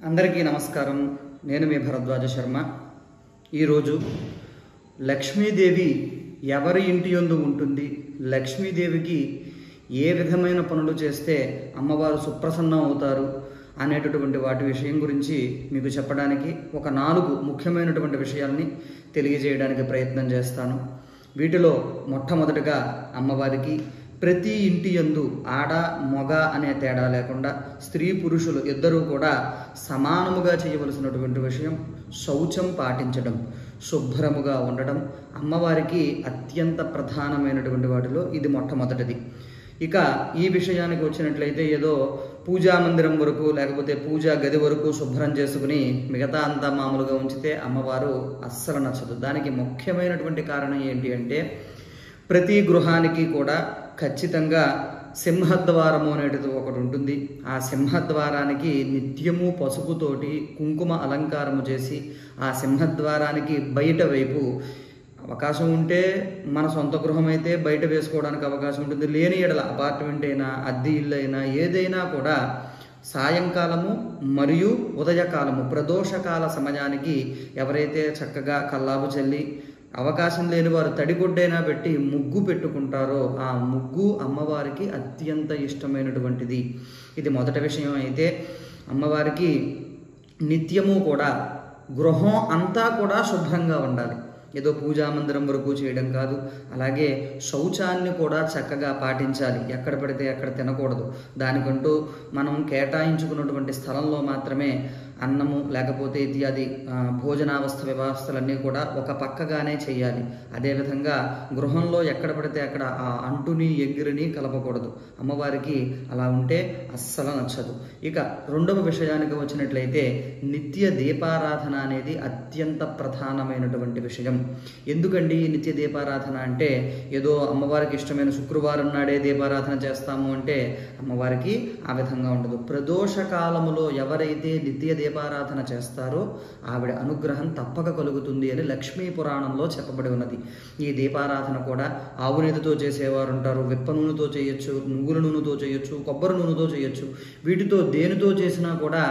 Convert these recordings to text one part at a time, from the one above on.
అందరికీ నమస్కారం. నేను మీ భరద్వాజ శర్మ. ఈరోజు లక్ష్మీదేవి ఎవరి ఇంటి యందు ఉంటుంది, లక్ష్మీదేవికి ఏ విధమైన పనులు చేస్తే అమ్మవారు సుప్రసన్నం అవుతారు అనేటటువంటి వాటి విషయం గురించి మీకు చెప్పడానికి ఒక 4 ముఖ్యమైనటువంటి విషయాల్ని తెలియజేయడానికి ప్రయత్నం చేస్తాను. వీటిలో మొట్టమొదటిగా అమ్మవారికి ప్రతి ఇంటి యందు ఆడ మగ అనే తేడా లేకుండా స్త్రీ పురుషులు ఇద్దరూ కూడా సమానముగా చేయవలసినటువంటి విషయం శౌచం పాటించడం, శుభ్రముగా ఉండడం అమ్మవారికి అత్యంత ప్రధానమైనటువంటి వాటిలో ఇది మొట్టమొదటిది. ఇక ఈ విషయానికి వచ్చినట్లయితే ఏదో పూజా మందిరం వరకు లేకపోతే పూజా గది వరకు శుభ్రం చేసుకుని మిగతా అంతా మామూలుగా ఉంచితే అమ్మవారు అస్సలు నచ్చదు. దానికి ముఖ్యమైనటువంటి కారణం ఏంటి అంటే ప్రతి గృహానికి కూడా ఖచ్చితంగా సింహద్వారము అనేది ఒకటి ఉంటుంది. ఆ సింహద్వారానికి నిత్యము పసుపుతోటి కుంకుమ అలంకారము చేసి ఆ సింహద్వారానికి బయట వైపు అవకాశం ఉంటే మన సొంత గృహం అయితే బయట వేసుకోవడానికి అవకాశం ఉంటుంది. లేని ఎడల అపార్ట్మెంట్ అయినా అద్దె ఇల్లు అయినా ఏదైనా కూడా సాయంకాలము మరియు ఉదయకాలము ప్రదోషకాల సమయానికి ఎవరైతే చక్కగా కల్లాపు చల్లి అవకాశం లేని వారు తడిగుడ్డైనా పెట్టి ముగ్గు పెట్టుకుంటారో ఆ ముగ్గు అమ్మవారికి అత్యంత ఇష్టమైనటువంటిది. ఇది మొదటి విషయం. అయితే అమ్మవారికి నిత్యము కూడా గృహం అంతా కూడా శుభ్రంగా ఉండాలి. ఏదో పూజా మందిరం వరకు చేయడం కాదు, అలాగే శౌచాన్ని కూడా చక్కగా పాటించాలి. ఎక్కడ పడితే అక్కడ తినకూడదు. దానికంటూ మనం కేటాయించుకున్నటువంటి స్థలంలో మాత్రమే అన్నము లేకపోతే ఇత్యాది భోజనావస్థ వ్యవస్థలన్నీ కూడా ఒక పక్కగానే చేయాలి. అదేవిధంగా గృహంలో ఎక్కడ పడితే అక్కడ ఆ అంటుని ఎగిరిని కలపకూడదు. అమ్మవారికి అలా ఉంటే అస్సలు నచ్చదు. ఇక రెండవ విషయానికి వచ్చినట్లయితే నిత్య దీపారాధన అనేది అత్యంత ప్రధానమైనటువంటి విషయం. ఎందుకండి నిత్య దీపారాధన అంటే ఏదో అమ్మవారికి ఇష్టమైన శుక్రవారం నాడే దీపారాధన చేస్తాము అంటే అమ్మవారికి ఆ విధంగా ఉండదు. ప్రదోష కాలములో ఎవరైతే నిత్య దీపారాధన చేస్తారో ఆవిడ అనుగ్రహం తప్పక కలుగుతుంది అని లక్ష్మీ పురాణంలో చెప్పబడి ఉన్నది. ఈ దీపారాధన కూడా ఆవు నెయ్యితో చేసేవారు ఉంటారు, విప్ప నూనెతో చేయొచ్చు, నువ్వుల నూనెతో చేయొచ్చు, కొబ్బరి నూనెతో చేయొచ్చు. వీటితో దేనితో చేసినా కూడా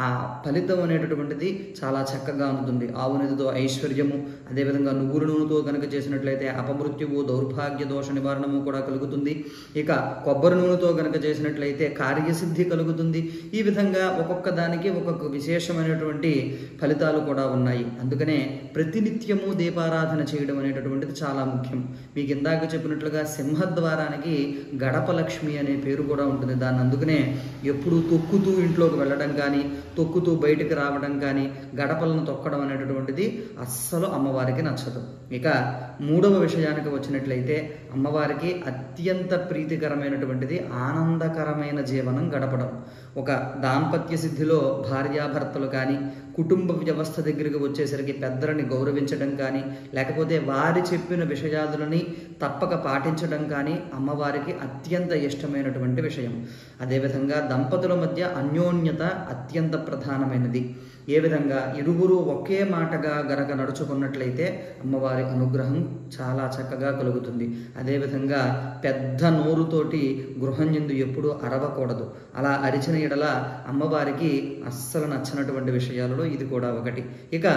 ఆ ఫలితం అనేటటువంటిది చాలా చక్కగా ఉంటుంది. ఆవు నెయ్యితో ఐశ్వర్యము, అదేవిధంగా నువ్వుల నూనెతో కనుక చేసినట్లయితే అపమృత్యువు, దౌర్భాగ్య దోష నివారణము కూడా కలుగుతుంది. ఇక కొబ్బరి నూనెతో కనుక చేసినట్లయితే కార్యసిద్ధి కలుగుతుంది. ఈ విధంగా ఒక్కొక్క దానికి ఒక్కొక్క విశేషమైనటువంటి ఫలితాలు కూడా ఉన్నాయి. అందుకనే ప్రతినిత్యము దీపారాధన చేయడం అనేటటువంటిది చాలా ముఖ్యం. మీకు ఇందాక చెప్పినట్లుగా సింహద్వారానికి గడప లక్ష్మి అనే పేరు కూడా ఉంటుంది. దాన్ని అందుకనే ఎప్పుడు తొక్కుతూ ఇంట్లోకి వెళ్ళడం కానీ తొక్కుతూ బయటకు రావడం కానీ గడపలను తొక్కడం అనేటటువంటిది అస్సలు అమ్మవారికి నచ్చదు. ఇక మూడవ విషయానికి వచ్చినట్లయితే అమ్మవారికి అత్యంత ప్రీతికరమైనటువంటిది ఆనందకరమైన జీవనం గడపడం. ఒక దాంపత్య సిద్ధిలో భార్యాభర్తలు కానీ కుటుంబ వ్యవస్థ దగ్గరికి వచ్చేసరికి పెద్దలని గౌరవించడం కానీ లేకపోతే వారి చెప్పిన విషయాలని తప్పక పాటించడం కానీ అమ్మవారికి అత్యంత ఇష్టమైనటువంటి విషయం. అదేవిధంగా దంపతుల మధ్య అన్యోన్యత అత్యంత ప్రధానమైనది. ఏ విధంగా ఇరువురు ఒకే మాటగా గనక నడుచుకున్నట్లయితే అమ్మవారి అనుగ్రహం చాలా చక్కగా కలుగుతుంది. అదేవిధంగా పెద్ద నోరుతోటి గృహం యందు ఎప్పుడూ అరవకూడదు. అలా అరిచిన ఎడల అమ్మవారికి అస్సలు నచ్చినటువంటి విషయాలలో ఇది కూడా ఒకటి. ఇక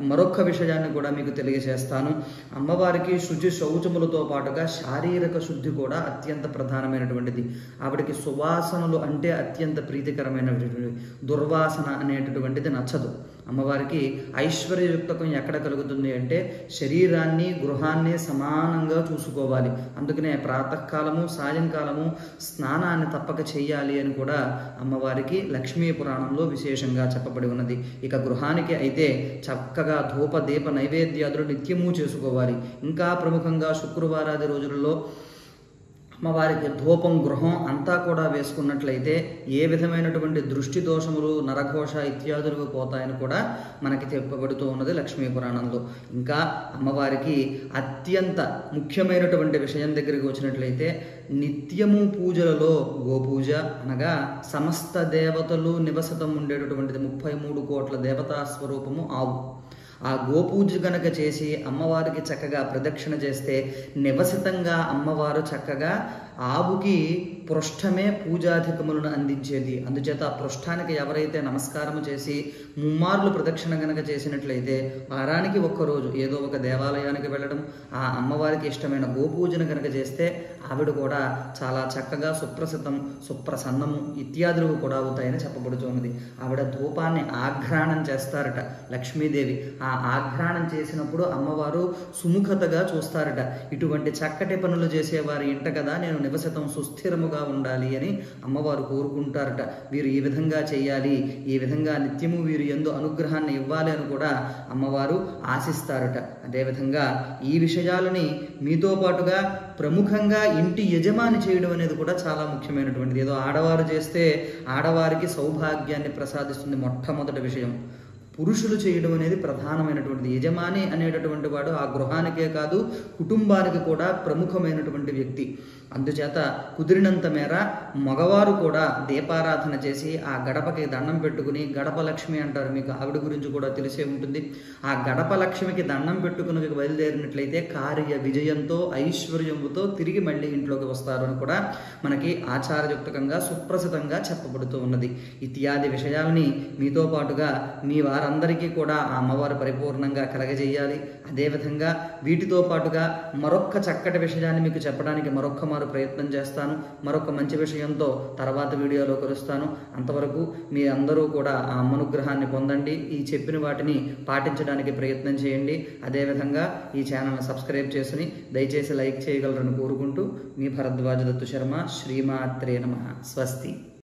మరొక విషయాన్ని కూడా మీకు తెలియజేస్తాను. అమ్మవారికి శుచి శౌచములతో పాటుగా శారీరక శుద్ధి కూడా అత్యంత ప్రధానమైనటువంటిది. ఆవిడకి సువాసనలు అంటే అత్యంత ప్రీతికరమైనటువంటిది. దుర్వాసన అనేటటువంటిది నచ్చదు. అమ్మవారికి ఐశ్వర్యయుక్తకం ఎక్కడ కలుగుతుంది అంటే శరీరాన్ని గృహాన్ని సమానంగా చూసుకోవాలి. అందుకనే ప్రాతకాలము సాయంకాలము స్నానాన్ని తప్పక చేయాలి అని కూడా అమ్మవారికి లక్ష్మీ పురాణంలో విశేషంగా చెప్పబడి ఉన్నది. ఇక గృహానికి అయితే చక్కగా ధూప దీప నైవేద్యాదులు నిత్యము చేసుకోవాలి. ఇంకా ప్రముఖంగా శుక్రవారాది రోజులలో అమ్మవారికి ధూపం గృహం అంతా కూడా వేసుకున్నట్లయితే ఏ విధమైనటువంటి దృష్టి దోషములు నరఘోష ఇత్యాదులు పోతాయని కూడా మనకి చెప్పబడుతూ ఉన్నది లక్ష్మీ పురాణంలో. ఇంకా అమ్మవారికి అత్యంత ముఖ్యమైనటువంటి విషయం దగ్గరికి వచ్చినట్లయితే నిత్యము పూజలలో గోపూజ అనగా సమస్త దేవతలు నివసతం ఉండేటటువంటిది 33 కోట్ల దేవతా స్వరూపము ఆవు. ఆ గోపూజ గనక చేసి అమ్మవారికి చక్కగా ప్రదక్షిణ చేస్తే నివసితంగా అమ్మవారు చక్కగా ఆవుకి పృష్ఠమే పూజాధికములను అందించేది. అందుచేత ఆ పృష్ఠానికి ఎవరైతే నమస్కారం చేసి ముమ్మార్లు ప్రదక్షిణ గనక చేసినట్లయితే వారానికి ఒక్కరోజు ఏదో ఒక దేవాలయానికి వెళ్ళడం, ఆ అమ్మవారికి ఇష్టమైన గోపూజన కనుక చేస్తే ఆవిడ కూడా చాలా చక్కగా సుప్రసన్నము ఇత్యాదులు కూడా అవుతాయని చెప్పబడుతున్నది. ఆవిడ ధూపాన్ని ఆఘ్రాణం చేస్తారట లక్ష్మీదేవి. ఆ ఆఘ్రాణం చేసినప్పుడు అమ్మవారు సుముఖతగా చూస్తారట. ఇటువంటి చక్కటి పనులు చేసేవారి ఇంట కదా నేను నివసితం సుస్థిరముగా ఉండాలి అని అమ్మవారు కోరుకుంటారట. వీరు ఈ విధంగా చేయాలి, ఈ విధంగా నిత్యము వీరు యందు అనుగ్రహాన్ని ఇవ్వాలి అని కూడా అమ్మవారు ఆశిస్తారట. అదేవిధంగా ఈ విషయాలని మీతో పాటుగా ప్రముఖంగా ఇంటి యజమాని చేయడం అనేది కూడా చాలా ముఖ్యమైనటువంటిది. ఏదో ఆడవారు చేస్తే ఆడవారికి సౌభాగ్యాన్ని ప్రసాదిస్తుంది మొట్టమొదటి విషయం. పురుషులు చేయడం అనేది ప్రధానమైనటువంటిది. యజమాని అనేటటువంటి వాడు ఆ గృహానికే కాదు కుటుంబానికి కూడా ప్రముఖమైనటువంటి వ్యక్తి. అందుచేత కుదిరినంత మేర మగవారు కూడా దీపారాధన చేసి ఆ గడపకి దండం పెట్టుకుని, గడప లక్ష్మి అంటారు, మీకు ఆవిడ గురించి కూడా తెలిసే ఉంటుంది. ఆ గడప లక్ష్మికి దండం పెట్టుకుని బయలుదేరినట్లయితే కార్య విజయంతో ఐశ్వర్యముతో తిరిగి మళ్ళీ ఇంట్లోకి వస్తారు అని కూడా మనకి ఆచారయుక్తంగా సుప్రసిద్ధంగా చెప్పబడుతూ ఉన్నది. ఇత్యాది విషయాలని మీతో పాటుగా మీ వారందరికీ కూడా ఆ అమ్మవారు పరిపూర్ణంగా కలగజేయాలి. అదేవిధంగా వీటితో పాటుగా మరొక్క చక్కటి విషయాన్ని మీకు చెప్పడానికి మరొక్క ప్రయత్నం చేస్తాను. మరొక మంచి విషయంతో తర్వాత వీడియోలో కలుస్తాను. అంతవరకు మీ అందరూ కూడా ఆ అమ్మనుగ్రహాన్ని పొందండి. ఈ చెప్పిన వాటిని పాటించడానికి ప్రయత్నం చేయండి. అదేవిధంగా ఈ ఛానల్ని సబ్స్క్రైబ్ చేసుకుని దయచేసి లైక్ చేయగలరని కోరుకుంటూ మీ భరద్వాజ దత్తు శర్మ. శ్రీమాత్రే నమః. స్వస్తి.